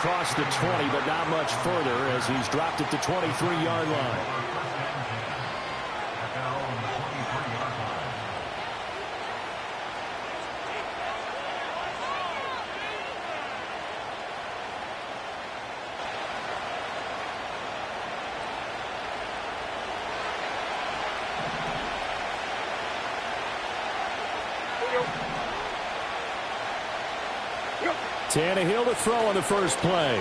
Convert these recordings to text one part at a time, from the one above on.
across the 20, but not much further as he's dropped at the 23-yard line. Tannehill to throw on the first play.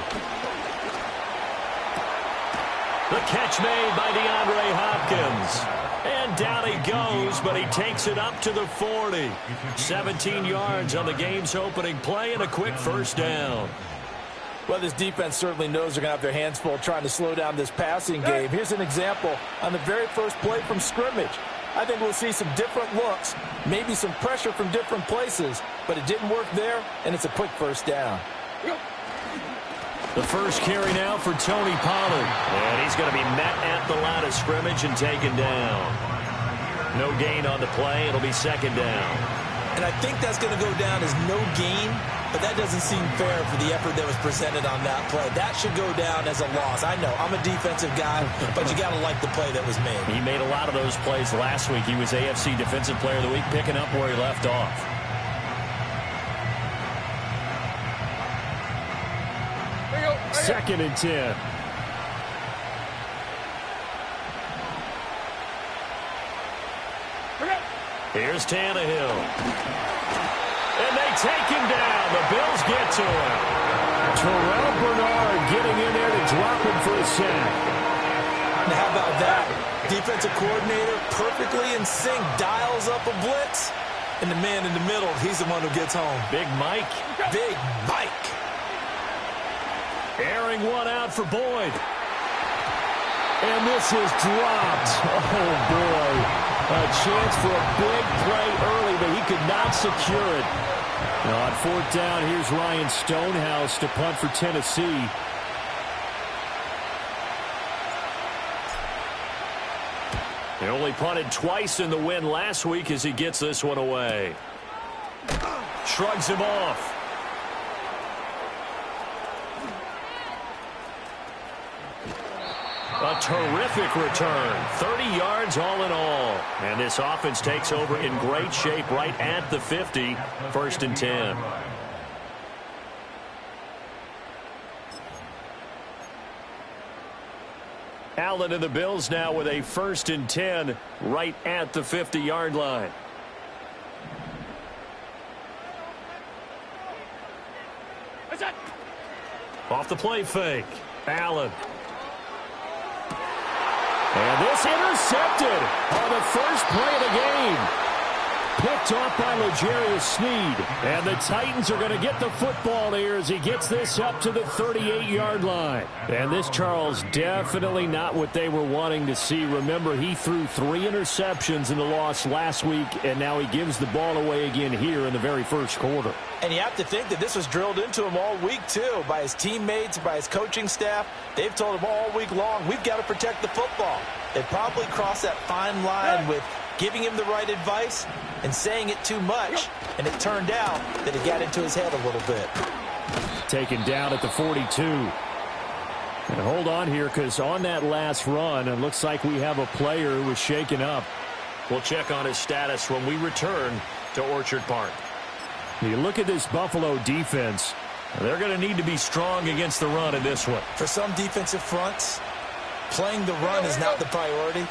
The catch made by DeAndre Hopkins. And down he goes, but he takes it up to the 40. 17 yards on the game's opening play and a quick first down. Well, this defense certainly knows they're going to have their hands full trying to slow down this passing game. Here's an example on the very first play from scrimmage. I think we'll see some different looks, maybe some pressure from different places, but it didn't work there, and it's a quick first down. The first carry now for Tony Pollard. And he's going to be met at the line of scrimmage and taken down. No gain on the play. It'll be second down. And I think that's going to go down as no gain, but that doesn't seem fair for the effort that was presented on that play. That should go down as a loss. I know, I'm a defensive guy, but you got to like the play that was made. He made a lot of those plays last week. He was AFC Defensive Player of the Week, picking up where he left off. Second and 10. Here's Tannehill. And they take him down. The Bills get to him. Terrell Bernard getting in there to drop him for a sack. Now how about that? Defensive coordinator perfectly in sync, dials up a blitz. And the man in the middle, he's the one who gets home. Big Mike. Big Mike. Airing one out for Boyd. And this is dropped. Oh, boy. A chance for a big play early, but he could not secure it. Now on fourth down, here's Ryan Stonehouse to punt for Tennessee. He only punted twice in the win last week as he gets this one away. Shrugs him off. A terrific return. 30 yards all in all. And this offense takes over in great shape right at the 50. First and 10. Allen and the Bills now with a first and 10 right at the 50-yard line. Off the play fake. Allen. And this intercepted on the first play of the game. Picked off by L'Jarius Sneed. And the Titans are going to get the football here as he gets this up to the 38-yard line. And this, Charles, definitely not what they were wanting to see. Remember, he threw 3 interceptions in the loss last week, and now he gives the ball away again here in the very first quarter. And you have to think that this was drilled into him all week, too, by his teammates, by his coaching staff. They've told him all week long, we've got to protect the football. They probably crossed that fine line with giving him the right advice and saying it too much, and it turned out that it got into his head a little bit. Taken down at the 42. And hold on here, because on that last run, it looks like we have a player who was shaken up. We'll check on his status when we return to Orchard Park. You look at this Buffalo defense, they're going to need to be strong against the run in this one. For some defensive fronts, playing the run is not the priority.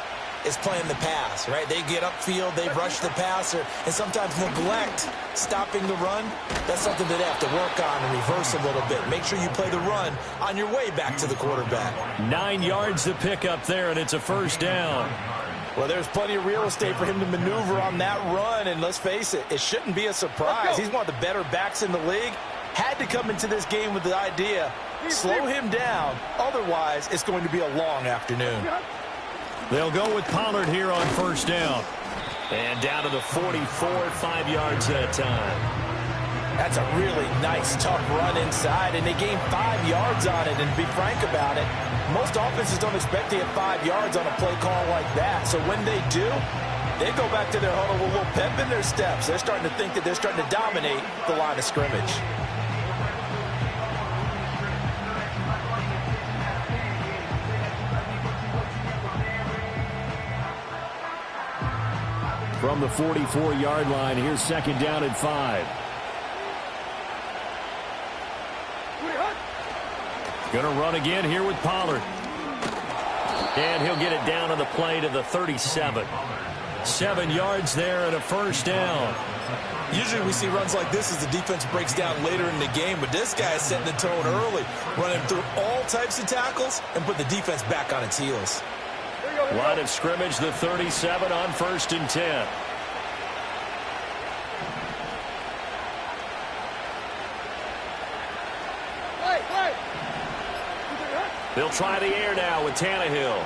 It's playing the pass, right? They get upfield, they rush the passer, and sometimes neglect stopping the run. That's something that they have to work on and reverse a little bit. Make sure you play the run on your way back to the quarterback. 9 yards to pick up there, and it's a first down. Well, there's plenty of real estate for him to maneuver on that run, and let's face it, it shouldn't be a surprise. He's one of the better backs in the league. Had to come into this game with the idea, slow him down, otherwise it's going to be a long afternoon. They'll go with Pollard here on first down. And down to the 44, 5 yards that time. That's a really nice, tough run inside, and they gained 5 yards on it. And to be frank about it, most offenses don't expect to get 5 yards on a play call like that. So when they do, they go back to their huddle with a little pep in their steps. They're starting to think that they're starting to dominate the line of scrimmage. from the 44-yard line. Here's second down and 5. Going to run again here with Pollard. And he'll get it down on the play to the 37. 7 yards there and a first down. Usually we see runs like this as the defense breaks down later in the game, but this guy is setting the tone early, running through all types of tackles and put the defense back on its heels. Line of scrimmage, the 37 on 1st and 10. They'll try the air now with Tannehill.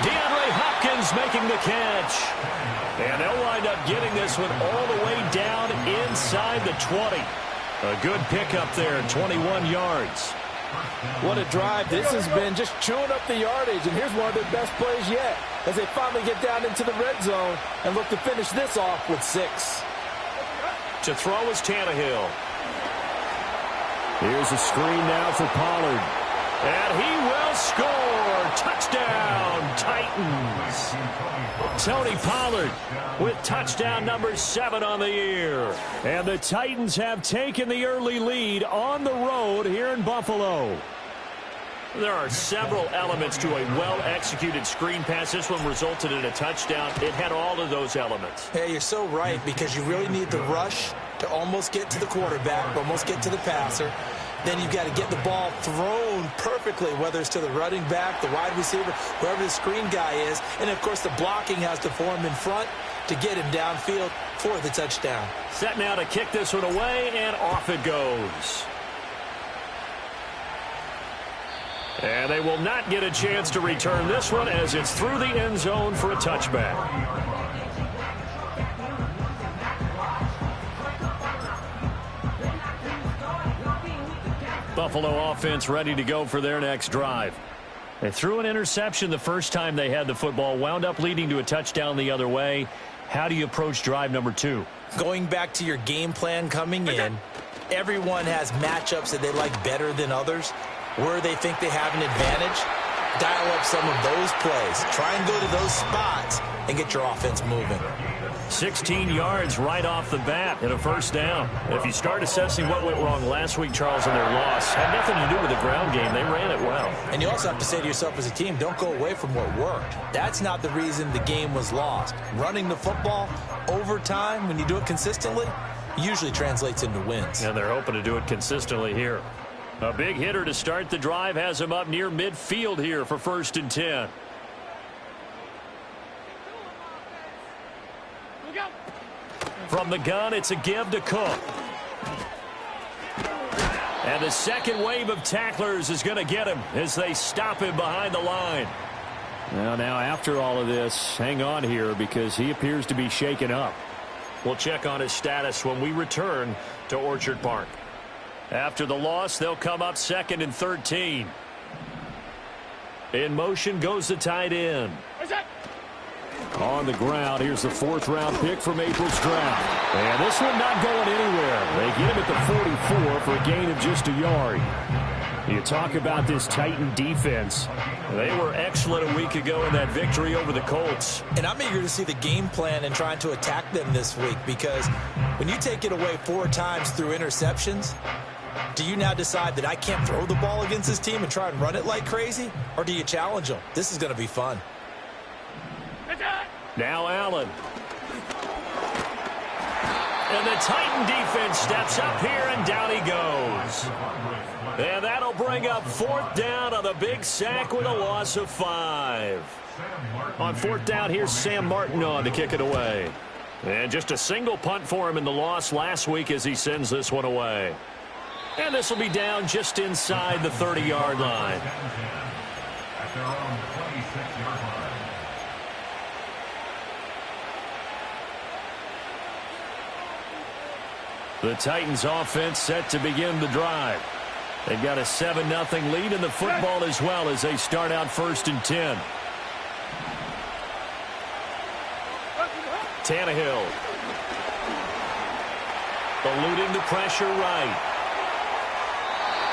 DeAndre Hopkins making the catch. And they'll wind up getting this one all the way down inside the 20. A good pickup there, 21 yards. What a drive this has been, just chewing up the yardage. And here's one of their best plays yet as they finally get down into the red zone and look to finish this off with 6. To throw is Tannehill. Here's a screen now for Pollard. And he will score. Touchdown, Titans. Tony Pollard with touchdown number 7 on the year. And the Titans have taken the early lead on the road here in Buffalo. There are several elements to a well-executed screen pass. This one resulted in a touchdown. It had all of those elements. Yeah, you're so right, because you really need the rush to almost get to the quarterback, almost get to the passer. Then you've got to get the ball thrown perfectly, whether it's to the running back, the wide receiver, whoever the screen guy is. And, of course, the blocking has to form in front to get him downfield for the touchdown. Set now to kick this one away, and off it goes. And they will not get a chance to return this one as it's through the end zone for a touchback. Buffalo offense ready to go for their next drive. They threw an interception the first time they had the football, wound up leading to a touchdown the other way. How do you approach drive number 2? Going back to your game plan coming in, everyone has matchups that they like better than others, where they think they have an advantage. Dial up some of those plays. Try and go to those spots and get your offense moving. 16 yards right off the bat and a first down. If you start assessing what went wrong last week, Charles, in their loss, had nothing to do with the ground game. They ran it well. And you also have to say to yourself as a team, don't go away from what worked. That's not the reason the game was lost. Running the football over time, when you do it consistently, usually translates into wins. And they're hoping to do it consistently here. A big hitter to start the drive has him up near midfield here for 1st and 10. From the gun, it's a give to Cook. And the second wave of tacklers is going to get him as they stop him behind the line. Now, after all of this, hang on here because he appears to be shaken up. We'll check on his status when we return to Orchard Park. After the loss, they'll come up 2nd and 13. In motion goes the tight end. On the ground, here's the 4th-round pick from April's draft. And this one not going anywhere. They get him at the 44 for a gain of just a yard. You talk about this Titan defense. They were excellent a week ago in that victory over the Colts. And I'm eager to see the game plan and trying to attack them this week, because when you take it away 4 times through interceptions, do you now decide that I can't throw the ball against this team and try and run it like crazy? Or do you challenge them? This is going to be fun. Now Allen. And the Titan defense steps up here, and down he goes. And that'll bring up 4th down on the big sack with a loss of 5. On 4th down, here's Sam Martin on to kick it away. And just a single punt for him in the loss last week as he sends this one away. And this will be down just inside the 30-yard line. The Titans offense set to begin the drive. They've got a 7-0 lead in the football as well as they start out 1st and 10. Tannehill. Eluding the pressure right.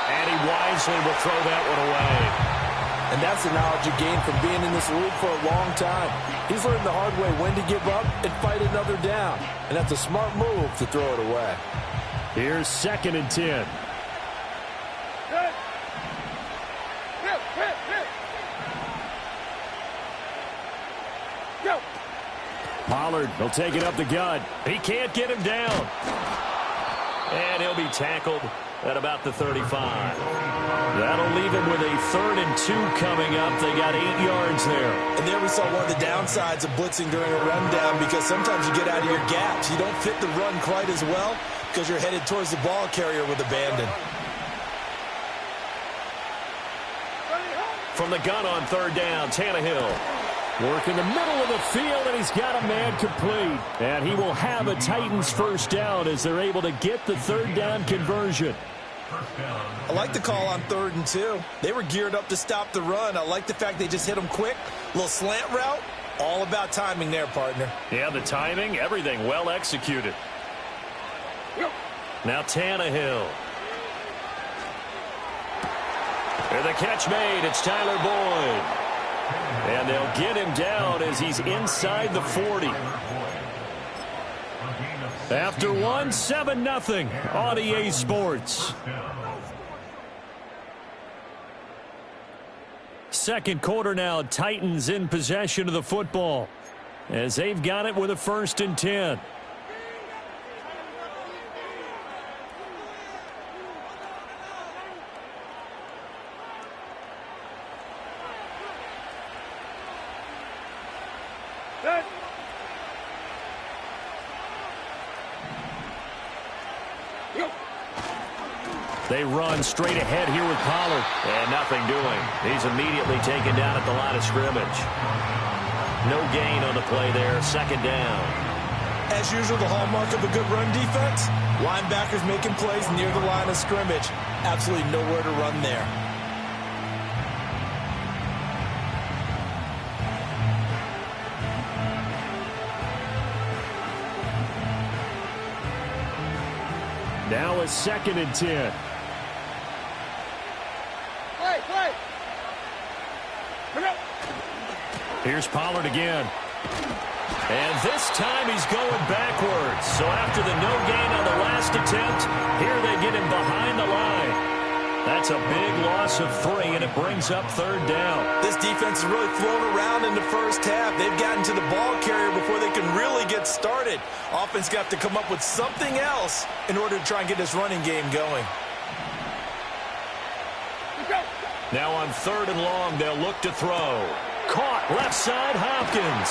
And he wisely will throw that one away. And that's the knowledge you gain from being in this league for a long time. He's learned the hard way when to give up and fight another down. And that's a smart move to throw it away. Here's 2nd and 10. Pollard, he'll take it up the gut. He can't get him down. And he'll be tackled at about the 35. That'll leave him with a 3rd and 2 coming up. They got 8 yards there. And there we saw one of the downsides of blitzing during a rundown, because sometimes you get out of your gaps. You don't fit the run quite as well because you're headed towards the ball carrier with abandon. From the gun on 3rd down, Tannehill. Work in the middle of the field, and he's got a man complete. And he will have a Titans 1st down as they're able to get the 3rd down conversion. I like the call on 3rd and 2. They were geared up to stop the run. I like the fact they just hit them quick. A little slant route. All about timing there, partner. Yeah, the timing, everything well executed. Now Tannehill. And the catch made. It's Tyler Boyd. And they'll get him down as he's inside the 40. After one, 7-0 on EA Sports. Second quarter now, Titans in possession of the football as they've got it with a 1st and 10. They run straight ahead here with Pollard. And nothing doing. He's immediately taken down at the line of scrimmage. No gain on the play there. 2nd down. As usual, the hallmark of a good run defense, linebackers making plays near the line of scrimmage. Absolutely nowhere to run there. Now a 2nd and 10. Here's Pollard again. And this time he's going backwards. So after the no gain on the last attempt, here they get him behind the line. That's a big loss of 3, and it brings up 3rd down. This defense has really flown around in the first half. They've gotten to the ball carrier before they can really get started. Offense got to come up with something else in order to try and get this running game going. Now on 3rd and long, they'll look to throw. Caught left side, Hopkins.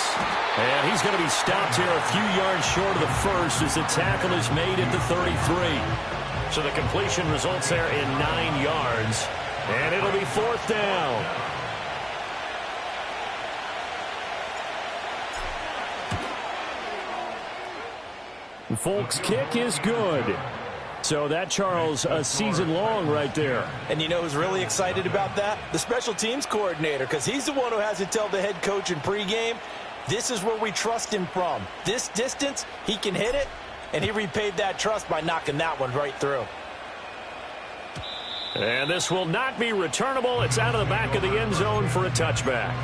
And he's going to be stopped here a few yards short of the 1st as the tackle is made at the 33. So the completion results there in 9 yards. And it'll be 4th down. Folks' kick is good. So that, Charles, a season long right there. And you know who's really excited about that? The special teams coordinator, because he's the one who has to tell the head coach in pregame, this is where we trust him from. This distance, he can hit it, and he repaid that trust by knocking that one right through. And this will not be returnable. It's out of the back of the end zone for a touchback.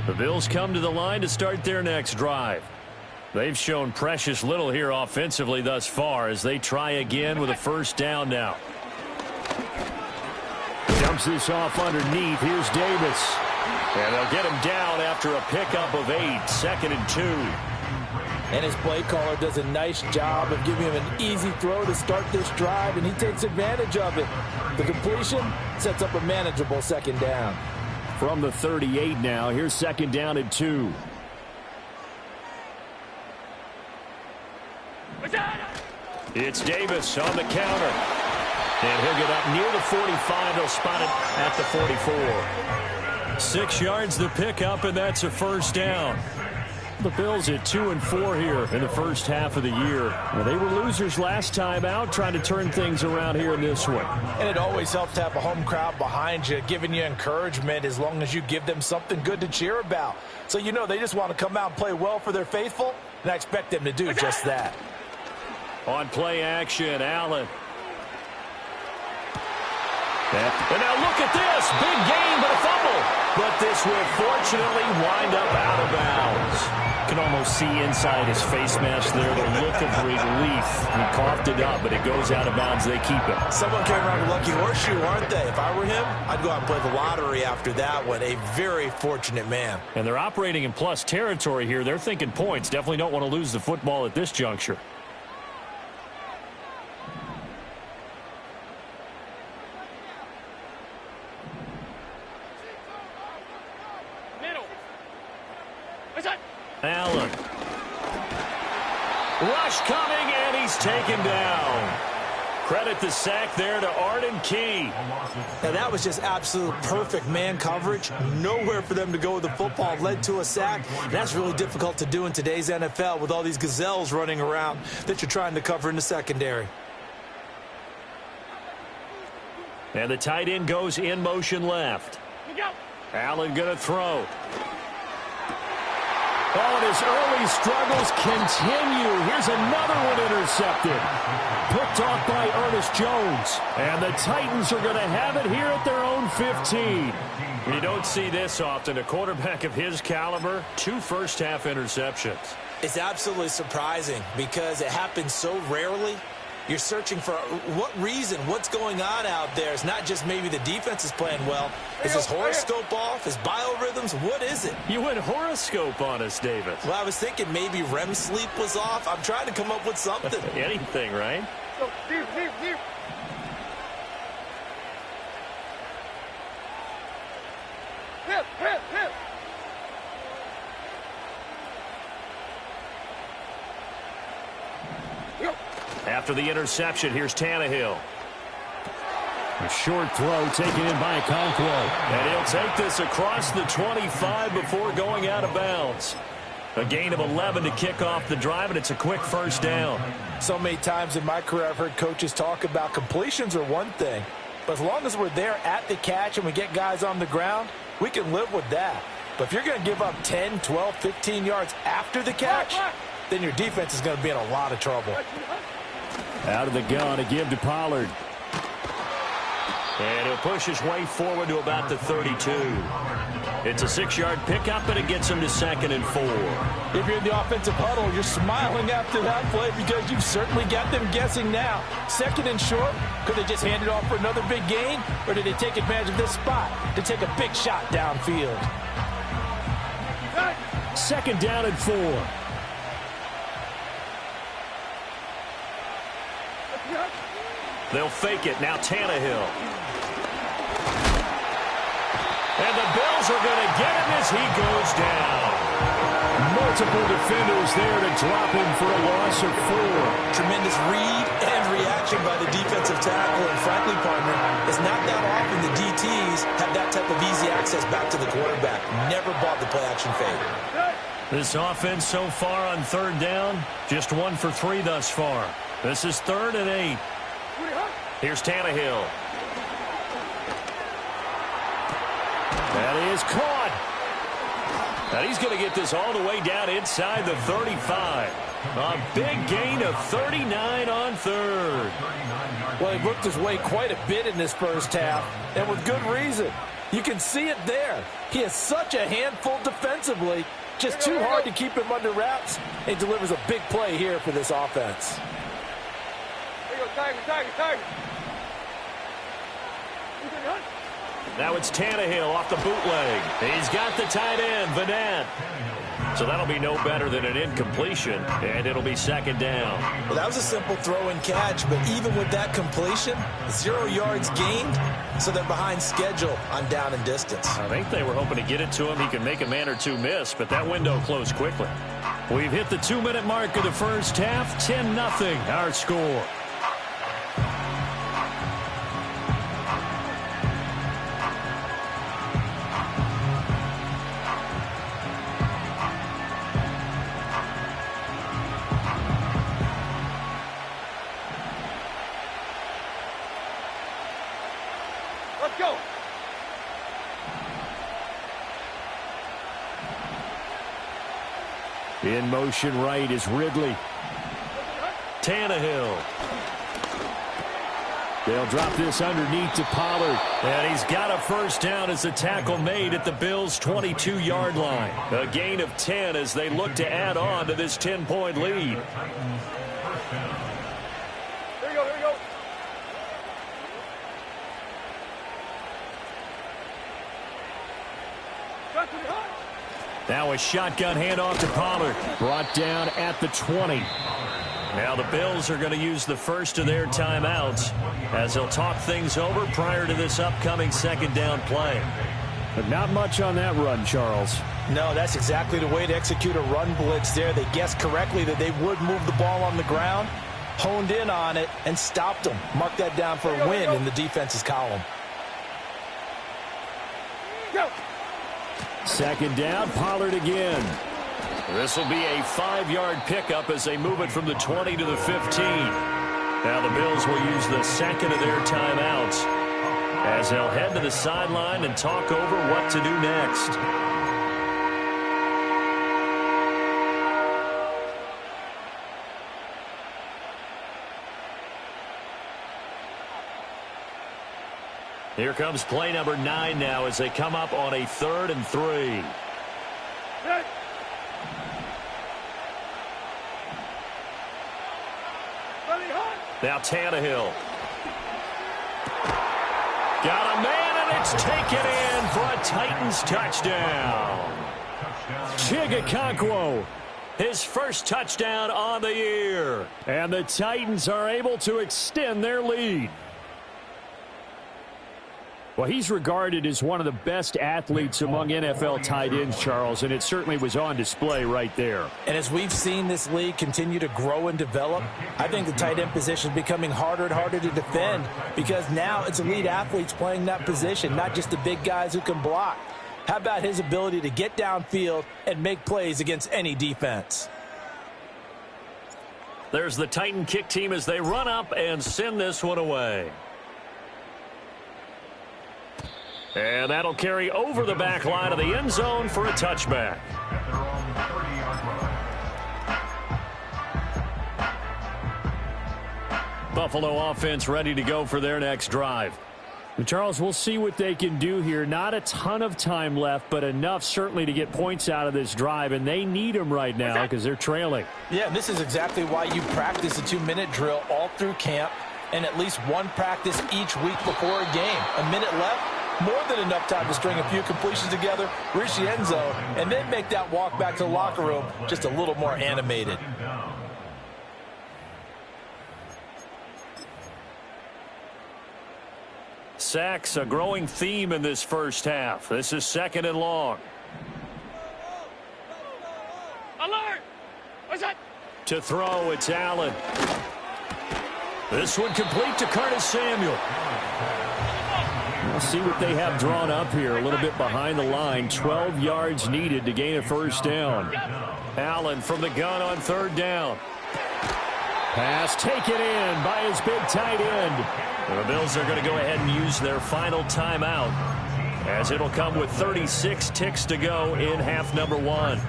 The Bills come to the line to start their next drive. They've shown precious little here offensively thus far as they try again with a 1st down now. Dumps this off underneath. Here's Davis. And they'll get him down after a pickup of 8. 2nd and 2. And his play caller does a nice job of giving him an easy throw to start this drive, and he takes advantage of it. The completion sets up a manageable 2nd down. From the 38 now, here's 2nd down and 2. It's Davis on the counter. And he'll get up near the 45. They'll spot it at the 44. 6 yards the pickup, and that's a 1st down. The Bills at 2-4 here in the first half of the year. Well, they were losers last time out, trying to turn things around here in this one. And it always helps to have a home crowd behind you, giving you encouragement as long as you give them something good to cheer about. So you know they just want to come out and play well for their faithful, and I expect them to do just that. On play action, Allen. And now look at this. Big gain, but a fumble. But this will fortunately wind up out of bounds. You can almost see inside his face mask there the look of relief. He coughed it up, but it goes out of bounds. They keep it. Someone came around with lucky horseshoe, aren't they? If I were him, I'd go out and play the lottery after that one. A very fortunate man. And they're operating in plus territory here. They're thinking points. Definitely don't want to lose the football at this juncture. Allen. Rush coming, and he's taken down. Credit the sack there to Arden Key. Now that was just absolute perfect man coverage. Nowhere for them to go with the football. Led to a sack. That's really difficult to do in today's NFL with all these gazelles running around that you're trying to cover in the secondary. And the tight end goes in motion left. Allen going to throw. Oh, and his early struggles continue. Here's another one intercepted. Picked off by Ernest Jones. And the Titans are going to have it here at their own 15. You don't see this often. A quarterback of his caliber, 2 first-half interceptions. It's absolutely surprising because it happens so rarely. You're searching for what reason, what's going on out there. It's not just maybe the defense is playing well. Is his horoscope off? His biorhythms? What is it? You went horoscope on us, David. Well, I was thinking maybe REM sleep was off. I'm trying to come up with something. Anything, right? After the interception, here's Tannehill. A short throw taken in by Okonkwo. And he'll take this across the 25 before going out of bounds. A gain of 11 to kick off the drive, and it's a quick first down. So many times in my career I've heard coaches talk about completions are one thing. But as long as we're there at the catch and we get guys on the ground, we can live with that. But if you're going to give up 10, 12, 15 yards after the catch, then your defense is going to be in a lot of trouble. Out of the gun to give to Pollard. And he'll push his way forward to about the 32. It's a 6-yard pickup, and it gets him to 2nd and 4. If you're in the offensive huddle, you're smiling after that play because you've certainly got them guessing now. 2nd and short, could they just hand it off for another big gain? Or did they take advantage of this spot to take a big shot downfield? 2nd down and 4. They'll fake it. Now Tannehill. And the Bills are going to get him as he goes down. Multiple defenders there to drop him for a loss of 4. Tremendous read and reaction by the defensive tackle. And frankly, partner, it's not that often the DTs have that type of easy access back to the quarterback. Never bought the play-action fade. This offense so far on 3rd down, just 1 for 3 thus far. This is 3rd and 8. Here's Tannehill. That is caught. And he's going to get this all the way down inside the 35. A big gain of 39 on 3rd. Well, he worked his way quite a bit in this first half, and with good reason. You can see it there. He is such a handful defensively. Just too hard to keep him under wraps. He delivers a big play here for this offense. Tiger. Now it's Tannehill off the bootleg. He's got the tight end, Vanette. So that'll be no better than an incompletion, and it'll be 2nd down. Well, that was a simple throw and catch, but even with that completion, 0 yards gained, so they're behind schedule on down and distance. I think they were hoping to get it to him. He can make a man or two miss, but that window closed quickly. We've hit the 2-minute mark of the first half. 10-0 our score. In motion right is Ridley. Tannehill. They'll drop this underneath to Pollard. And he's got a first down as the tackle made at the Bills' 22-yard line. A gain of 10 as they look to add on to this 10-point lead. Here we go, here we go. Now a shotgun handoff to Pollard. Brought down at the 20. Now the Bills are going to use the first of their timeouts as they'll talk things over prior to this upcoming second down play. But not much on that run, Charles. No, that's exactly the way to execute a run blitz there. They guessed correctly that they would move the ball on the ground, honed in on it, and stopped them. Mark that down for a win in the defense's column. Go. Second down, Pollard again. This will be a 5-yard pickup as they move it from the 20 to the 15. Now the Bills will use the second of their timeouts as they'll head to the sideline and talk over what to do next. Here comes play number 9 now as they come up on a 3rd and 3. Hey. Now Tannehill. Got a man, and it's taken in for a Titans touchdown. Chigakonkwo, his first touchdown on the year. And the Titans are able to extend their lead. Well, he's regarded as one of the best athletes among NFL tight ends, Charles, and it certainly was on display right there. And as we've seen this league continue to grow and develop, I think the tight end position is becoming harder and harder to defend because now it's elite athletes playing that position, not just the big guys who can block. How about his ability to get downfield and make plays against any defense? There's the Titan kick team as they run up and send this one away. And that'll carry over the back line of the end zone for a touchback. Buffalo offense ready to go for their next drive. And Charles, we'll see what they can do here. Not a ton of time left, but enough certainly to get points out of this drive, and they need them right now because they're trailing. Yeah, and this is exactly why you practice a 2-minute drill all through camp and at least one practice each week before a game. A minute left. More than enough time to string a few completions together, reach the end zone, and then make that walk back to the locker room just a little more animated. Sacks, a growing theme in this first half. This is 2nd and long. Alert! What's that? To throw, it's Allen. This one complete to Curtis Samuel. We'll see what they have drawn up here. A little bit behind the line. 12 yards needed to gain a first down. Allen from the gun on 3rd down. Pass taken in by his big tight end. The Bills are going to go ahead and use their final timeout as it'll come with 36 ticks to go in half number 1.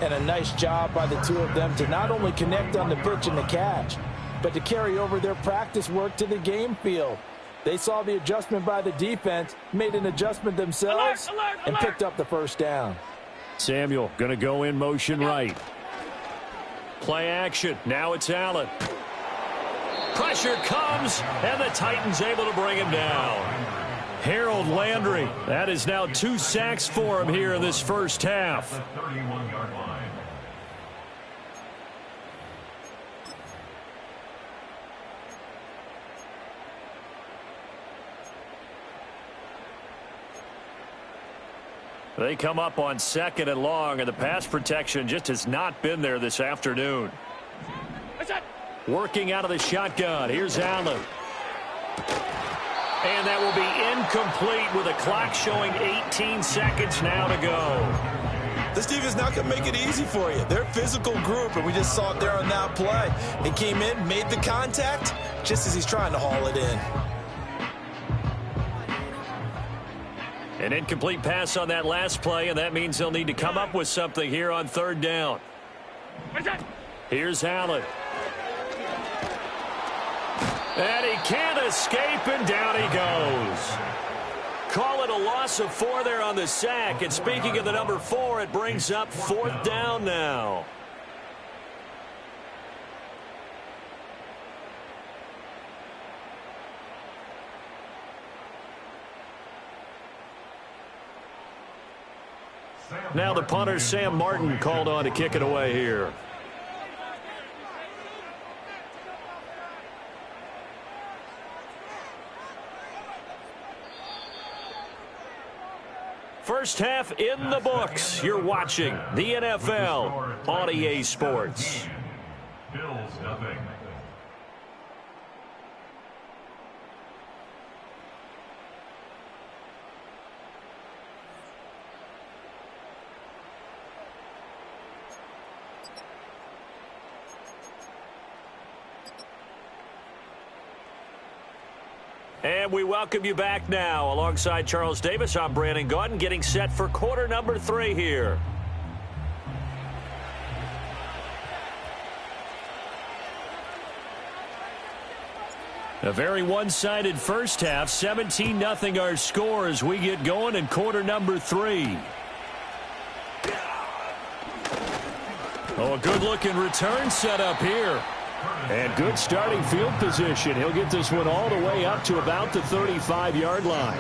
And a nice job by the two of them to not only connect on the pitch and the catch, but to carry over their practice work to the game field. They saw the adjustment by the defense, made an adjustment themselves, and picked up the first down. Samuel going to go in motion right. Play action. Now it's Allen. Pressure comes, and the Titans able to bring him down. Harold Landry. That is now 2 sacks for him here in this first half. They come up on 2nd and long, and the pass protection just has not been there this afternoon. Working out of the shotgun. Here's Allen. And that will be incomplete with a clock showing 18 seconds now to go. This defense not going to make it easy for you. They're a physical group, and we just saw it there on that play. He came in, made the contact, just as he's trying to haul it in. An incomplete pass on that last play, and that means they'll need to come up with something here on 3rd down. What's that? Here's Allen. And he can't escape, and down he goes. Call it a loss of 4 there on the sack. And speaking of the number 4, it brings up 4th down now. Now the punter, Sam Martin, called on to kick it away here. First half in the books. You're watching the NFL on EA Sports. Bills nothing. And we welcome you back now. Alongside Charles Davis, I'm Brandon Gaudin, getting set for quarter number 3 here. A very one-sided first half. 17-0 our score as we get going in quarter number 3. Oh, a good-looking return set up here. And good starting field position. He'll get this one all the way up to about the 35-yard line.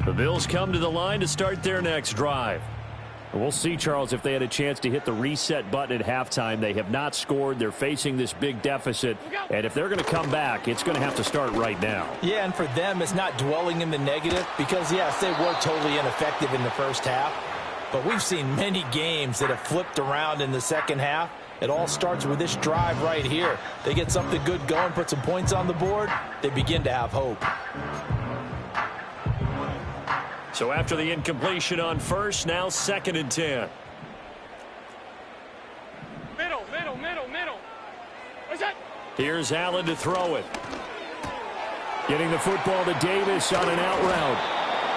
The Bills come to the line to start their next drive. We'll see, Charles, if they had a chance to hit the reset button at halftime. They have not scored. They're facing this big deficit. And if they're going to come back, it's going to have to start right now. Yeah, and for them, it's not dwelling in the negative because, yes, they were totally ineffective in the first half. But we've seen many games that have flipped around in the second half. It all starts with this drive right here. They get something good going, put some points on the board, they begin to have hope. So after the incompletion on first, now 2nd and 10. Middle. What's that? Here's Allen to throw it. Getting the football to Davis on an out route.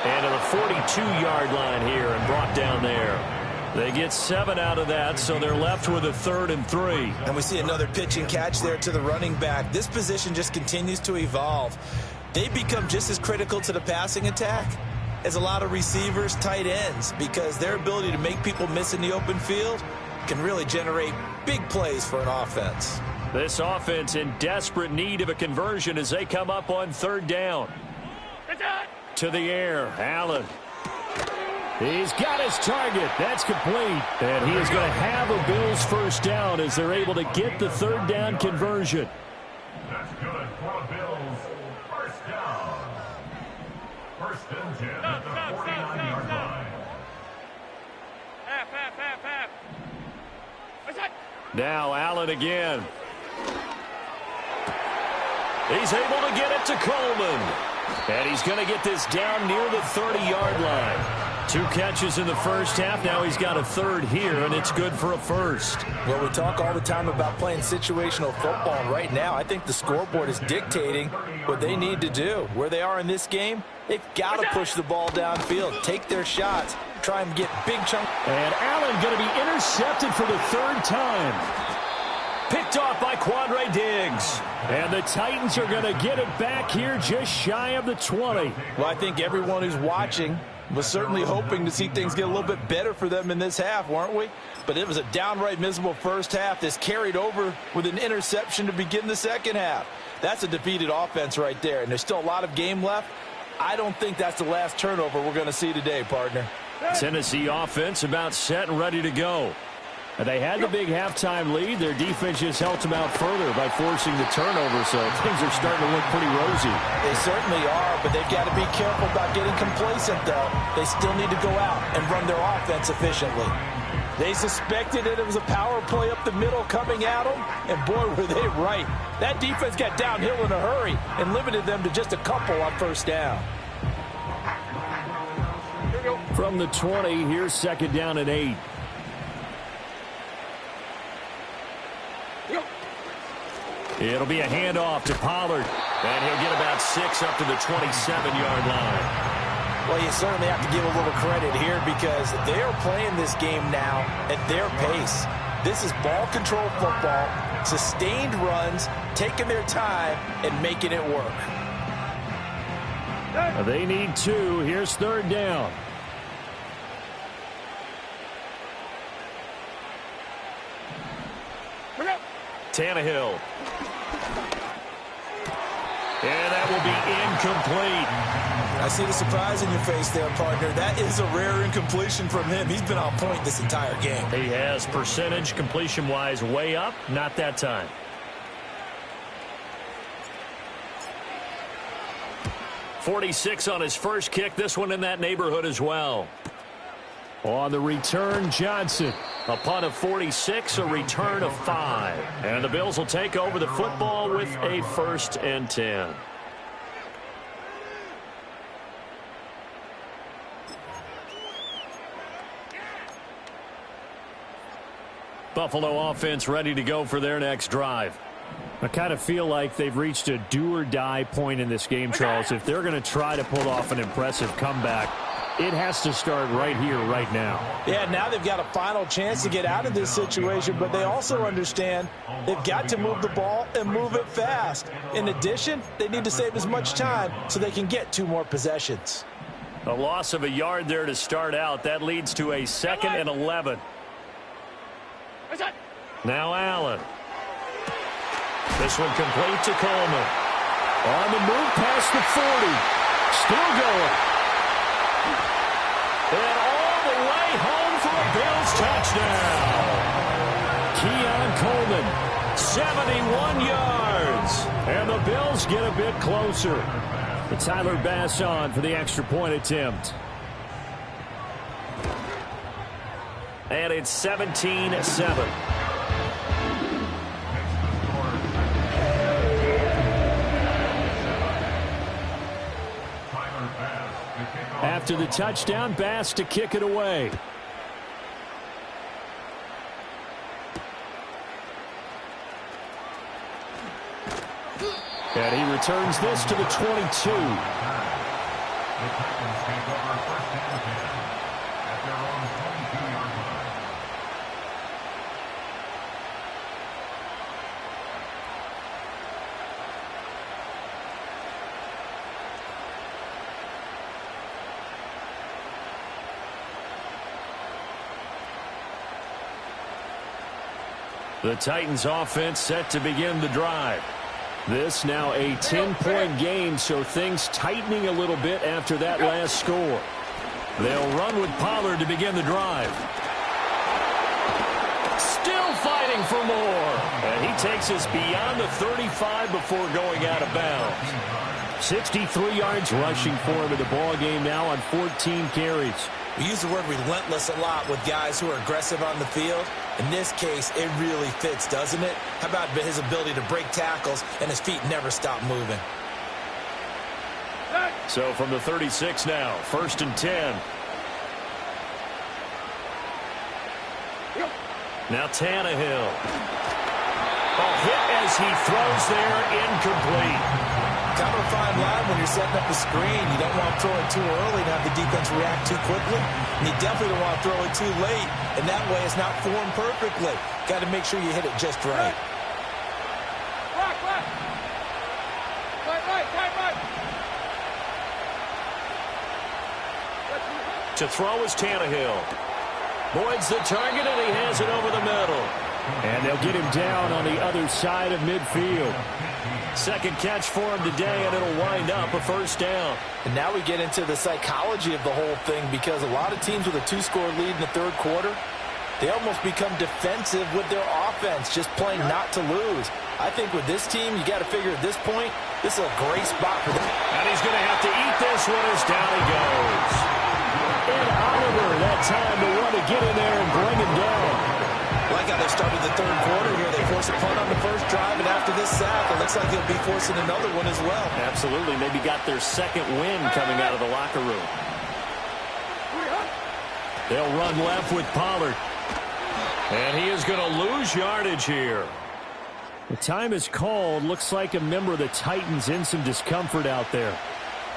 And to the 42-yard line here and brought down there. They get 7 out of that, so they're left with a 3rd and 3. And we see another pitch and catch there to the running back. This position just continues to evolve. They become just as critical to the passing attack as a lot of receivers, tight ends, because their ability to make people miss in the open field can really generate big plays for an offense. This offense in desperate need of a conversion as they come up on 3rd down. To the air, Allen. He's got his target. That's complete. And he is going to have a Bills first down as they're able to get the 3rd down conversion. That's good for the Bills. First down. First and 10 at the 49-yard line. Half. What's that? Now Allen again. He's able to get it to Coleman. And he's going to get this down near the 30-yard line. 2 catches in the first half. Now he's got a 3rd here, and it's good for a 1st. Well, we talk all the time about playing situational football, and right now I think the scoreboard is dictating what they need to do. Where they are in this game, they've got to push the ball downfield, take their shots, try and get big chunks. And Allen going to be intercepted for the 3rd time. Picked off by Quandre Diggs. And the Titans are going to get it back here just shy of the 20. Well, I think everyone who's watching was certainly hoping to see things get a little bit better for them in this half, weren't we? But it was a downright miserable first half. This carried over with an interception to begin the second half. That's a defeated offense right there, and there's still a lot of game left. I don't think that's the last turnover we're going to see today, partner. Tennessee offense about set and ready to go. And they had the big halftime lead. Their defense just helped them out further by forcing the turnover, so things are starting to look pretty rosy. They certainly are, but they've got to be careful about getting complacent, though. They still need to go out and run their offense efficiently. They suspected that it was a power play up the middle coming at them, and boy, were they right. That defense got downhill in a hurry and limited them to just a couple on first down. From the 20, here's 2nd down and 8. It'll be a handoff to Pollard, and he'll get about 6 up to the 27-yard line. Well, you certainly have to give a little credit here because they are playing this game now at their pace. This is ball control football, sustained runs, taking their time, and making it work. They need 2. Here's 3rd down. Tannehill. And that will be incomplete. I see the surprise in your face there, partner. That is a rare incompletion from him. He's been on point this entire game. He has percentage completion-wise way up. Not that time. .46 on his first kick. This one in that neighborhood as well. On the return, Johnson. A punt of 46, a return of 5. And the Bills will take over the football with a 1st and 10. Buffalo offense ready to go for their next drive. I kind of feel like they've reached a do-or-die point in this game, Charles. If they're going to try to pull off an impressive comeback, it has to start right here, right now. Yeah, now they've got a final chance to get out of this situation, but they also understand they've got to move the ball and move it fast. In addition, they need to save as much time so they can get 2 more possessions. A loss of a yard there to start out. That leads to a 2nd and 11. Now Allen. This one complete to Coleman. On the move past the 40. Still going. And all the way home for a Bills touchdown. Keon Coleman, 71 yards. And the Bills get a bit closer. But Tyler Bass on for the extra point attempt. And it's 17-7. After the touchdown, Bass to kick it away. And he returns this to the 22. The Titans offense set to begin the drive. This now a 10-point game, so things tightening a little bit after that last score. They'll run with Pollard to begin the drive. Still fighting for more. And he takes us beyond the 35 before going out of bounds. 63 yards rushing for him in the ball game now on 14 carries. We use the word relentless a lot with guys who are aggressive on the field. In this case, it really fits, doesn't it? How about his ability to break tackles and his feet never stop moving? So from the 36 now, 1st and 10. Now Tannehill. A hit as he throws there, incomplete. Kind of a fine line when you're setting up a screen. You don't want to throw it too early and have the defense react too quickly. And you definitely don't want to throw it too late. And that way it's not formed perfectly. Got to make sure you hit it just right. To throw is Tannehill. Boyd's the target, and he has it over the middle. And they'll get him down on the other side of midfield. Second catch for him today, and it'll wind up a 1st down. And now we get into the psychology of the whole thing, because a lot of teams with a 2-score lead in the 3rd quarter, they almost become defensive with their offense, just playing not to lose. I think with this team, you got to figure at this point, this is a great spot for them. And he's going to have to eat this one as down he goes. And Oliver, that time to want to get in there and bring him down. Like how they started the 3rd quarter here. They forced a punt on the first drive, and after this sack, it looks like they'll be forcing another one as well. Absolutely. Maybe got their 2nd win coming out of the locker room. They'll run left with Pollard. And he is going to lose yardage here. The time is called. Looks like a member of the Titans in some discomfort out there.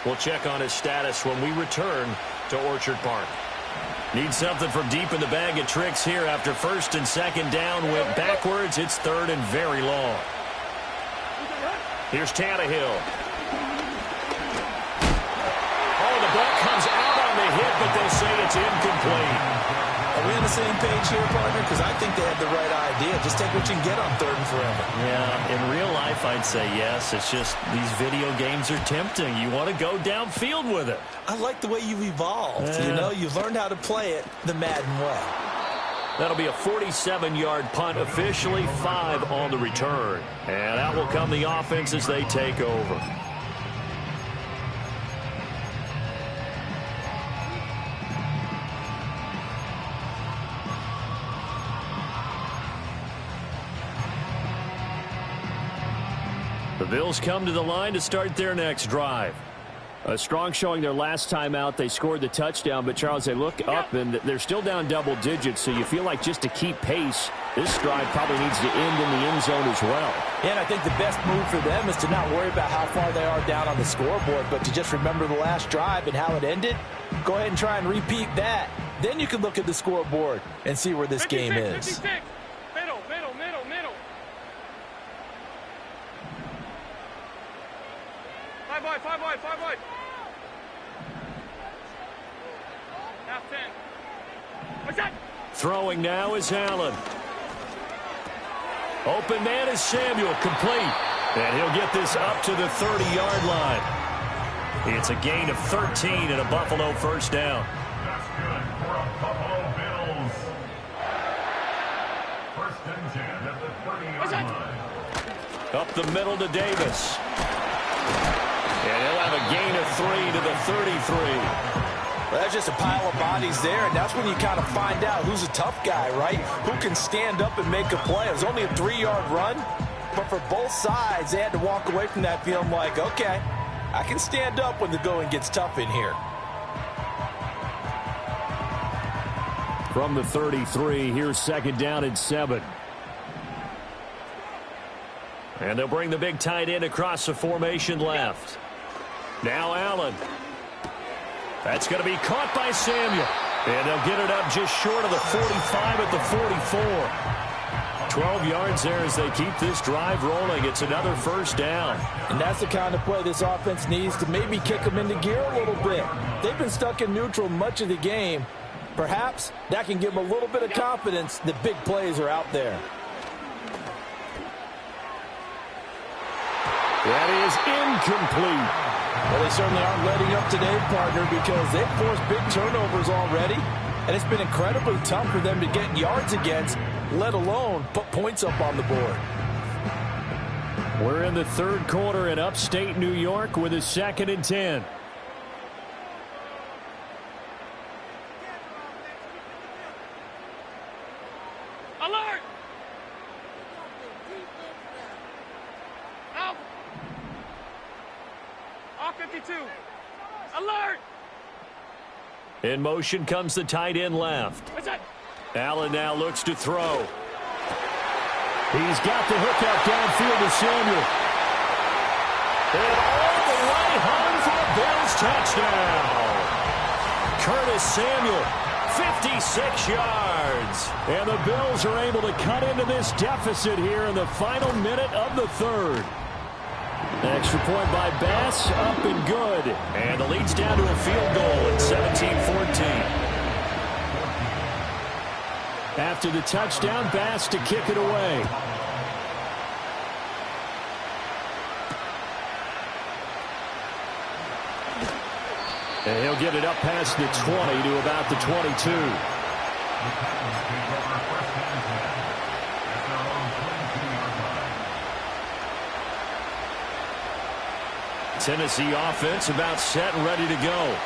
We'll check on his status when we return to Orchard Park. Need something from deep in the bag of tricks here after first and second down went backwards. It's third and very long. Here's Tannehill. Oh, the ball comes out on the hit, but they say it's incomplete. Are we on the same page here, partner? Because I think they have the right idea. Just take what you can get on third and forever. Yeah, in real life, I'd say yes. It's just these video games are tempting. You want to go downfield with it. I like the way you've evolved. You know, you've learned how to play it the Madden way. That'll be a 47-yard punt, officially 5 on the return. And out will come the offense as they take over. The Bills come to the line to start their next drive. A strong showing their last time out. They scored the touchdown, but, Charles, they look up, and they're still down double digits, so you feel like just to keep pace, this drive probably needs to end in the end zone as well. And I think the best move for them is to not worry about how far they are down on the scoreboard, but to just remember the last drive and how it ended. Go ahead and try and repeat that. Then you can look at the scoreboard and see where this game is. 56. Middle, middle, middle, middle. 5 wide, 5 wide, 5 wide. Half 10. What's that? Throwing now is Allen. Open man is Samuel, complete. And he'll get this up to the 30-yard line. It's a gain of 13 and a Buffalo first down. That's good for a Buffalo Bills. First and 10 at the 30-yard line. Up the middle to Davis. And he'll have a gain of 3 to the 33. Well, that's just a pile of bodies there, and that's when you kind of find out who's a tough guy, right? Who can stand up and make a play. It was only a 3-yard run, but for both sides, they had to walk away from that feeling like, okay, I can stand up when the going gets tough in here. From the 33, here's second down and 7. And they'll bring the big tight end across the formation left. Now Allen. That's going to be caught by Samuel. And they'll get it up just short of the 45 at the 44. 12 yards there as they keep this drive rolling. It's another first down. And that's the kind of play this offense needs to maybe kick them into gear a little bit. They've been stuck in neutral much of the game. Perhaps that can give them a little bit of confidence that big plays are out there. That is incomplete. Well, they certainly aren't letting up today, partner, because they've forced big turnovers already, and it's been incredibly tough for them to get yards against, let alone put points up on the board. We're in the third quarter in upstate New York with a 2nd and 10. Alert! Out! Off 52. Alert! In motion comes the tight end left. What's that? Allen now looks to throw. He's got the hook out downfield to Samuel. And all the way home for a Bills touchdown. Curtis Samuel, 56 yards. And the Bills are able to cut into this deficit here in the final minute of the third. Extra point by Bass, up and good. And the lead's down to a field goal at 17-14. After the touchdown, Bass to kick it away. And he'll get it up past the 20 to about the 22. Tennessee offense about set and ready to go.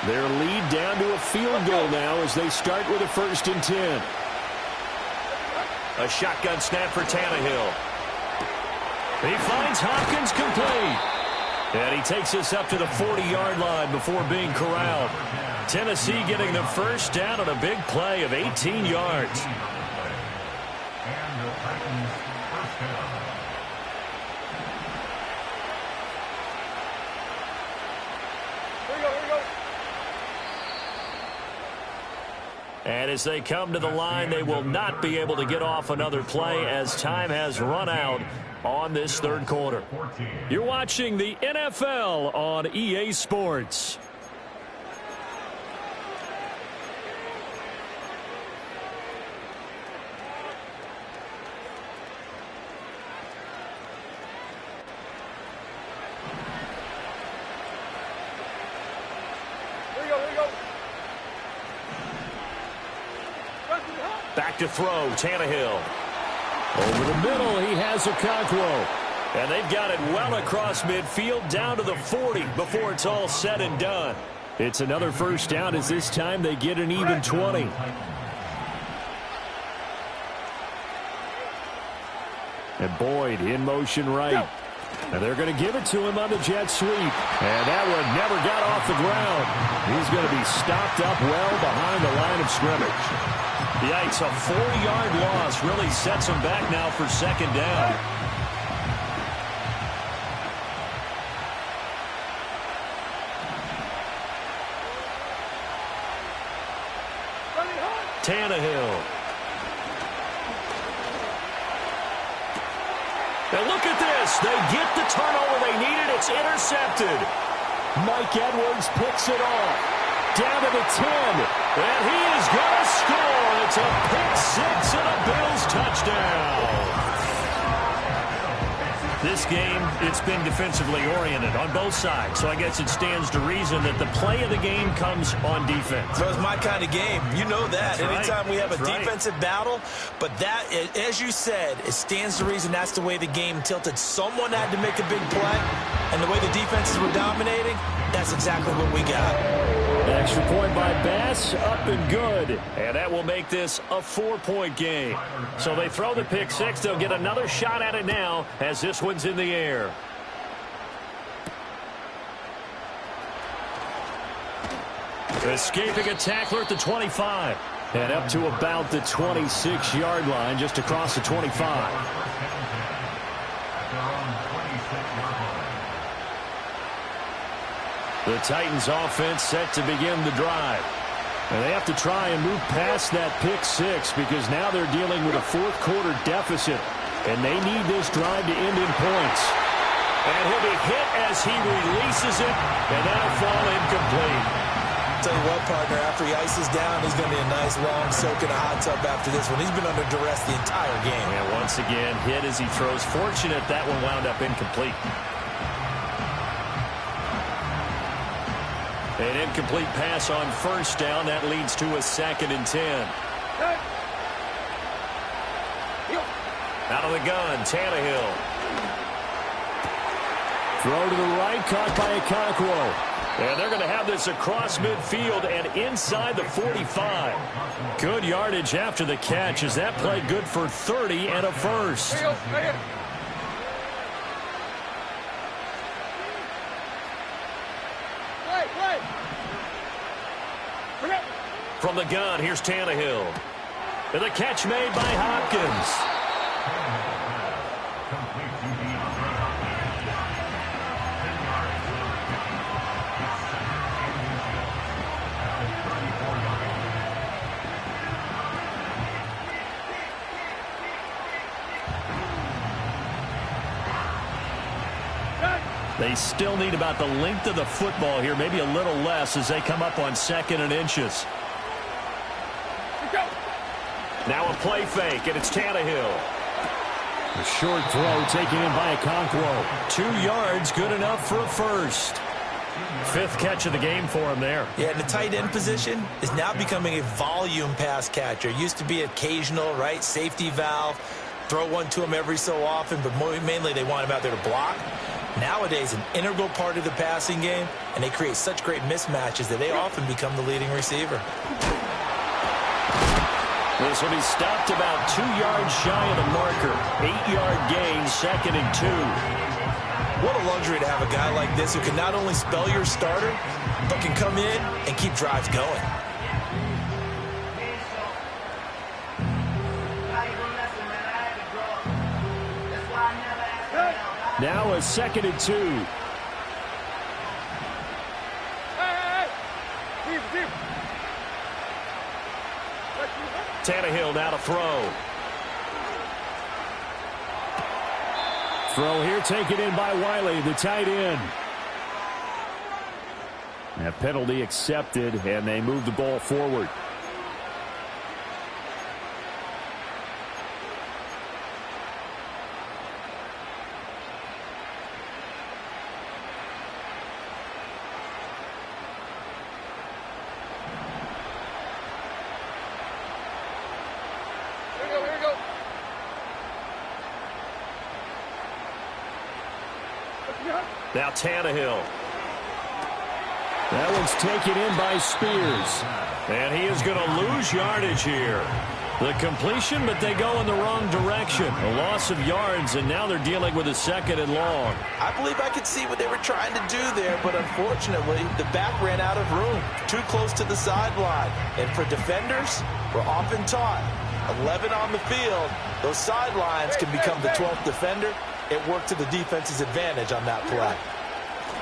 Their lead down to a field goal now as they start with a 1st and 10. A shotgun snap for Tannehill. He finds Hopkins complete. And he takes us up to the 40-yard line before being corralled. Tennessee getting the first down on a big play of 18 yards. And the Titans first down. And as they come to the line, they will not be able to get off another play as time has run out on this third quarter. You're watching the NFL on EA Sports. Back to throw, Tannehill. Over the middle, he has Okonkwo. And they've got it well across midfield down to the 40 before it's all said and done. It's another first down as this time they get an even 20. And Boyd in motion right. And they're going to give it to him on the jet sweep. And that one never got off the ground. He's going to be stopped up well behind the line of scrimmage. Yikes, a 4-yard loss really sets him back now for second down. Tannehill. And look at this. They get the turnover they needed. It's intercepted. Mike Edwards picks it off. Down to the 10. And he is going to score. It's a pick-6 and a Bills touchdown. This game, it's been defensively oriented on both sides. So I guess it stands to reason that the play of the game comes on defense. So it's my kind of game. You know that. That's Anytime right. we have a That's defensive battle. But that, as you said, it stands to reason that's the way the game tilted. Someone had to make a big play. And the way the defenses were dominating, that's exactly what we got. Extra point by Bass, up and good. And that will make this a 4-point game. So they throw the pick six. They'll get another shot at it now as this one's in the air. Escaping a tackler at the 25. And up to about the 26-yard line, just across the 25. The Titans offense set to begin the drive. And they have to try and move past that pick six because now they're dealing with a fourth quarter deficit. And they need this drive to end in points. And he'll be hit as he releases it, and that'll fall incomplete. Tell you what, partner, after he ices down, he's going to be a nice long soak in a hot tub after this one. He's been under duress the entire game. And once again, hit as he throws. Fortunate that one wound up incomplete. An incomplete pass on first down. That leads to a 2nd and 10. Out of the gun, Tannehill. Throw to the right, caught by Okonkwo. And they're going to have this across midfield and inside the 45. Good yardage after the catch. Is that play good for 30 and a first? From the gun, here's Tannehill. And the catch made by Hopkins. They still need about the length of the football here, maybe a little less as they come up on 2nd and inches. Now a play fake, and it's Tannehill. A short throw taken in by Okonkwo. 2 yards, good enough for a first. 5th catch of the game for him there. Yeah, and the tight end position is now becoming a volume pass catcher. It used to be occasional, right, safety valve. Throw one to him every so often, but mainly they want him out there to block. Nowadays, an integral part of the passing game, and they create such great mismatches that they often become the leading receiver. This will be stopped about 2 yards shy of the marker. 8-yard gain, 2nd and 2. What a luxury to have a guy like this who can not only spell your starter, but can come in and keep drives going. Now a 2nd and 2. Deep. Tannehill now to throw. Throw here taken in by Wiley, the tight end. A penalty accepted, and they move the ball forward. Now Tannehill. That one's taken in by Spears. And he is going to lose yardage here. The completion, but they go in the wrong direction. A loss of yards, and now they're dealing with a 2nd and long. I believe I could see what they were trying to do there, but unfortunately, the back ran out of room. Too close to the sideline. And for defenders, we're often taught, 11 on the field, those sidelines can become the 12th defender. It worked to the defense's advantage on that play.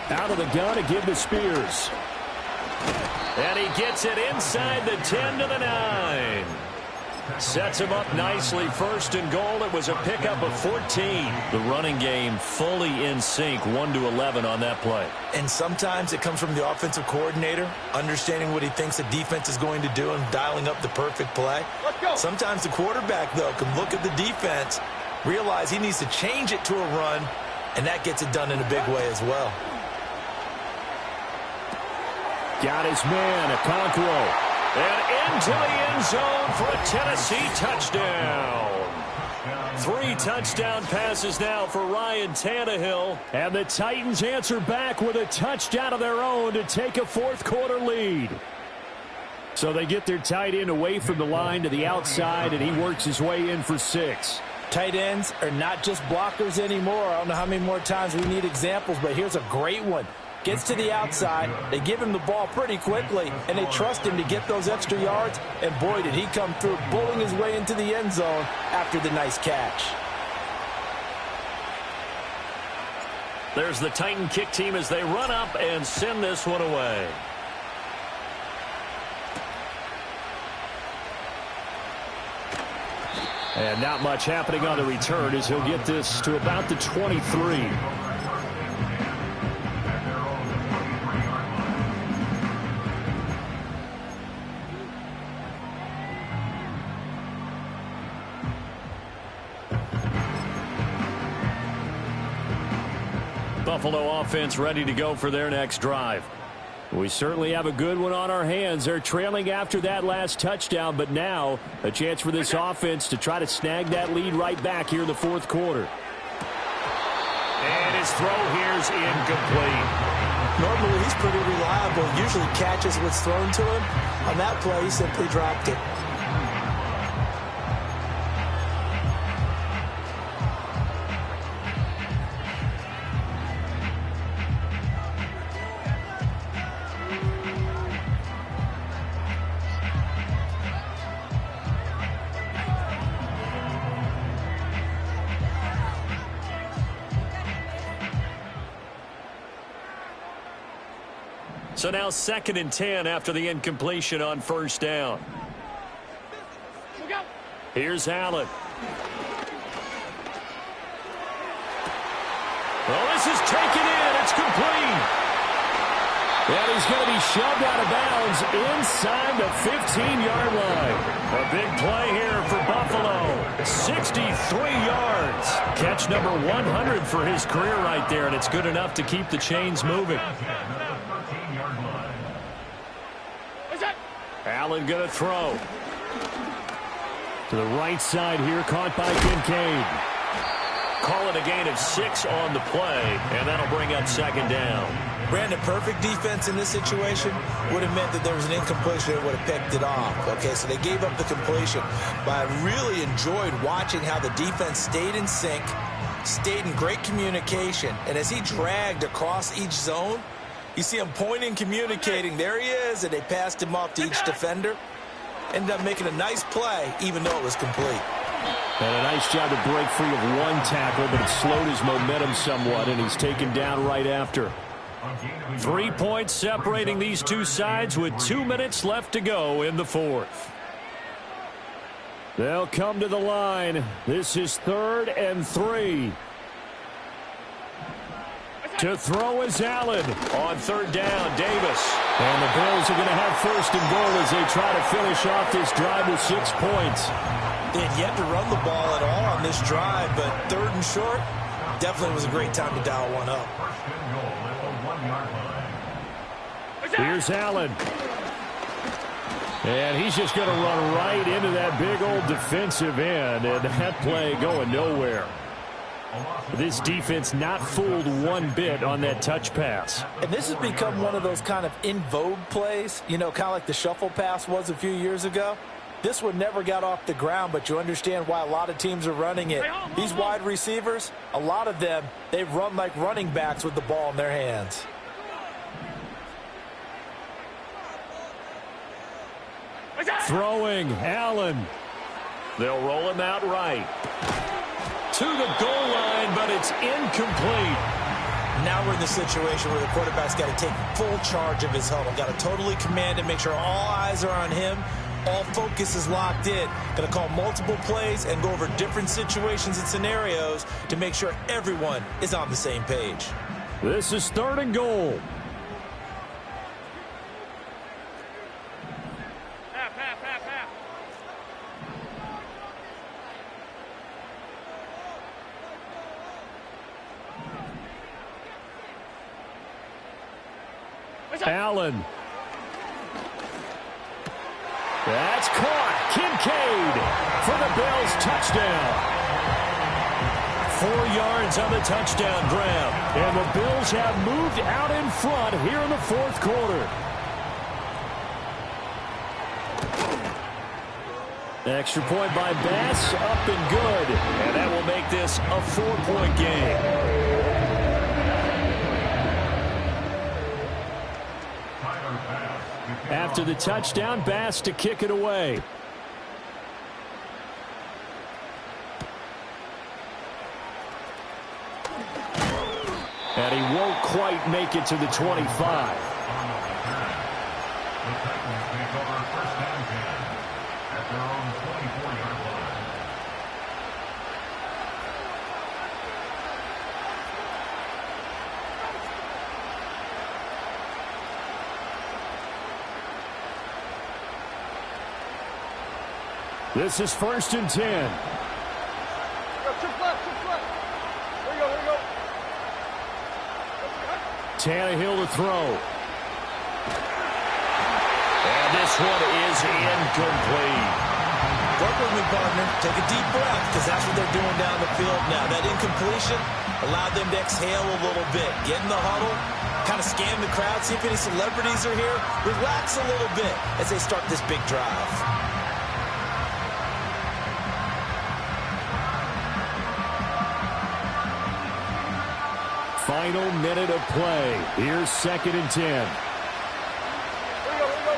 Out of the gun to give to Spears. And he gets it inside the 10 to the 9. Sets him up nicely. 1st and goal. It was a pickup of 14. The running game fully in sync. 1 to 11 on that play. And sometimes it comes from the offensive coordinator, understanding what he thinks the defense is going to do and dialing up the perfect play. Sometimes the quarterback, though, can look at the defense, realize he needs to change it to a run, and that gets it done in a big way as well. Got his man, Okonkwo. And into the end zone for a Tennessee touchdown. 3 touchdown passes now for Ryan Tannehill. And the Titans answer back with a touchdown of their own to take a 4th quarter lead. So they get their tight end away from the line to the outside, and he works his way in for 6. Tight ends are not just blockers anymore. I don't know how many more times we need examples, but here's a great one. Gets to the outside, they give him the ball pretty quickly, and they trust him to get those extra yards, and boy, did he come through, bowling his way into the end zone after the nice catch. There's the Titan kick team as they run up and send this one away. And not much happening on the return as he'll get this to about the 23. Buffalo offense ready to go for their next drive. We certainly have a good one on our hands. They're trailing after that last touchdown, but now a chance for this offense to try to snag that lead right back here in the 4th quarter. And his throw here's incomplete. Normally he's pretty reliable, usually catches what's thrown to him. On that play, he simply dropped it. So now 2nd and 10 after the incompletion on 1st down. Here's Allen. Well, this is taken in. It's complete. And he's going to be shoved out of bounds inside the 15-yard line. A big play here for Buffalo. 63 yards. Catch number 100 for his career right there, and it's good enough to keep the chains moving. Allen going to throw. To the right side here, caught by Kincaid. Call it a gain of 6 on the play, and that'll bring up 2nd down. Brandon, perfect defense in this situation would have meant that there was an incompletion that would have picked it off. Okay, so they gave up the completion. But I really enjoyed watching how the defense stayed in sync, stayed in great communication, and as he dragged across each zone, you see him pointing, communicating. There he is, and they passed him off to each defender. Ended up making a nice play, even though it was complete. And a nice job to break free of one tackle, but it slowed his momentum somewhat, and he's taken down right after. 3 points separating these two sides with 2 minutes left to go in the 4th. They'll come to the line. This is 3rd and 3. To throw is Allen. On 3rd down, Davis. And the Bills are going to have 1st and goal as they try to finish off this drive with 6 points. They had yet to run the ball at all on this drive, but 3rd and short definitely was a great time to dial one up. Here's Allen. And he's just going to run right into that big old defensive end, and that play going nowhere. This defense not fooled one bit on that touch pass. And this has become one of those kind of in vogue plays, you know, kind of like the shuffle pass was a few years ago. This one never got off the ground, but you understand why a lot of teams are running it. These wide receivers, a lot of them, they run like running backs with the ball in their hands. Throwing, Allen. They'll roll him out right. To the goal line, but it's incomplete. Now we're in the situation where the quarterback's got to take full charge of his huddle. Got to totally command and make sure all eyes are on him. All focus is locked in. Got to call multiple plays and go over different situations and scenarios to make sure everyone is on the same page. This is 3rd and goal. Allen. That's caught. Kincaid for the Bills touchdown. 4 yards on the touchdown grab. And the Bills have moved out in front here in the 4th quarter. Extra point by Bass, up and good. And that will make this a 4-point game. After the touchdown, Bass to kick it away. And he won't quite make it to the 25. This is 1st and 10. Here we go. Tannehill to throw. And this one is incomplete. Work with me, partner. Take a deep breath, because that's what they're doing down the field now. That incompletion allowed them to exhale a little bit. Get in the huddle, kind of scan the crowd, see if any celebrities are here. Relax a little bit as they start this big drive. Final minute of play. Here's 2nd and 10. Here we go.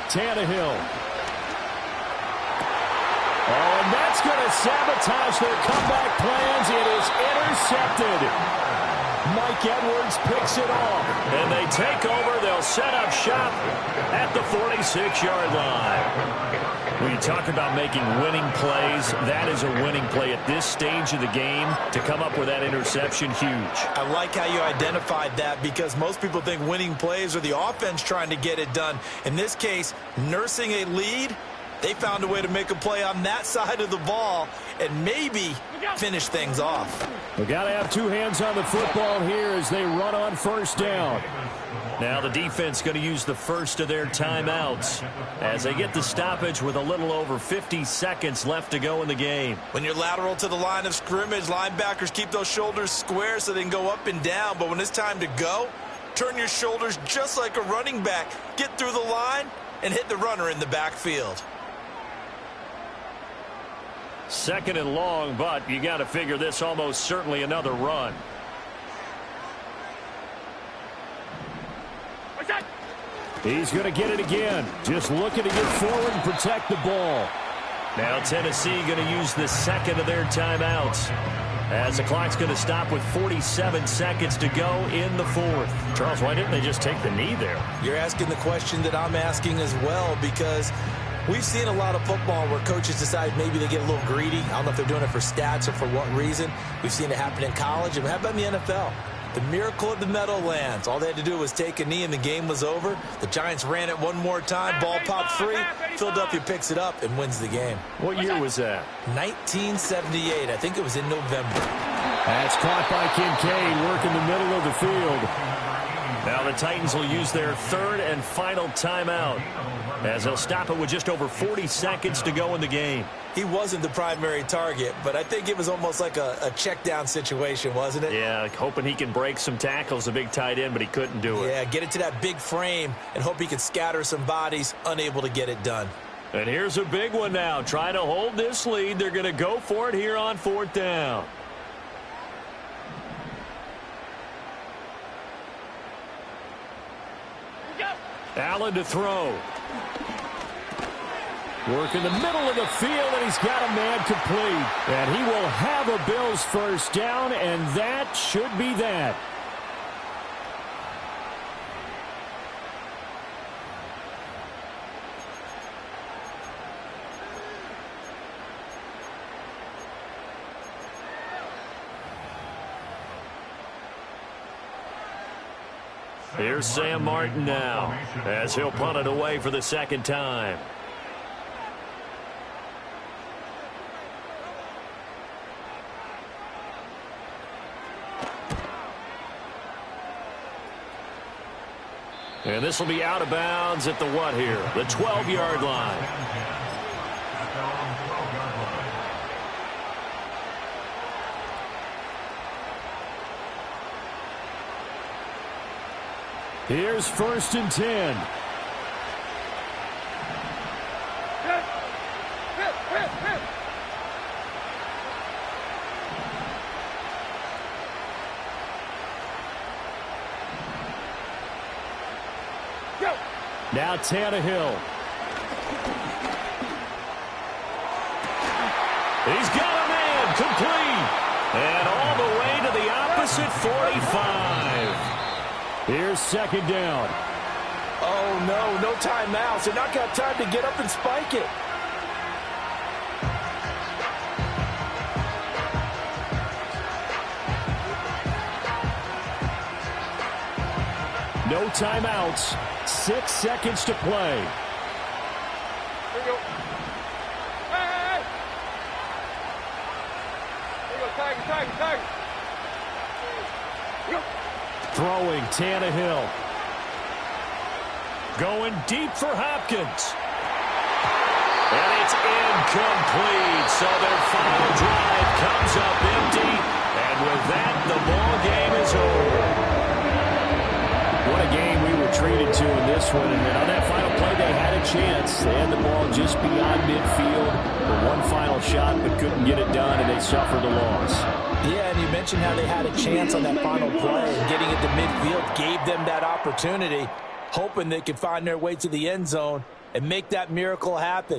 Tannehill. Oh, and that's going to sabotage their comeback plans. It is intercepted. Mike Edwards picks it off. And they take over. They'll set up shop at the 46-yard line. When you talk about making winning plays, that is a winning play at this stage of the game. To come up with that interception, huge. I like how you identified that, because most people think winning plays are the offense trying to get it done. In this case, nursing a lead, they found a way to make a play on that side of the ball and maybe finish things off. We got to have 2 hands on the football here as they run on 1st down. Now the defense going to use the first of their timeouts as they get the stoppage with a little over 50 seconds left to go in the game. When you're lateral to the line of scrimmage, linebackers keep those shoulders square so they can go up and down. But when it's time to go, turn your shoulders just like a running back. Get through the line and hit the runner in the backfield. 2nd and long, but you got to figure this almost certainly another run. He's going to get it again. Just looking to get forward and protect the ball. Now Tennessee going to use the 2nd of their timeouts. as the clock's going to stop with 47 seconds to go in the fourth. Charles, why didn't they just take the knee there? You're asking the question that I'm asking as well, because we've seen a lot of football where coaches decide maybe they get a little greedy. I don't know if they're doing it for stats or for what reason. We've seen it happen in college. And how about in the NFL? The miracle of the Meadowlands. All they had to do was take a knee and the game was over. The Giants ran it one more time. Ball popped free. Philadelphia picks it up and wins the game. What year was that? 1978. I think it was in November. That's caught by Kincaid, working the middle of the field. Now the Titans will use their third and final timeout, as they'll stop it with just over 40 seconds to go in the game. He wasn't the primary target, but I think it was almost like a check down situation, wasn't it? Yeah, hoping he can break some tackles, a big tight end, but he couldn't do it. Yeah, get it to that big frame and hope he can scatter some bodies, unable to get it done. And here's a big one now. Trying to hold this lead. They're going to go for it here on fourth down. Allen to throw. Work in the middle of the field, and he's got a man complete. And he will have a Bills first down, and that should be that. Here's Sam Martin now, as he'll punt it away for the second time. And this will be out of bounds at the what here? The 12-yard line. Here's first and 10. Now Tannehill. He's got a man complete. And all the way to the opposite 45. Here's second down. Oh, no timeouts. They're not got time to get up and spike it. No timeouts. 6 seconds to play. Here we go. Hey! Here we go. Tag. Here we go. Throwing Tannehill. Going deep for Hopkins. And it's incomplete. So their final drive comes up empty. And with that, the ball game is over. What a game we were treated to in this one. And on that final play, they had a chance. They had the ball just beyond midfield for one final shot, but couldn't get it done, and they suffered a loss. Yeah, and you mentioned how they had a chance on that final play, and getting it to midfield gave them that opportunity, hoping they could find their way to the end zone and make that miracle happen.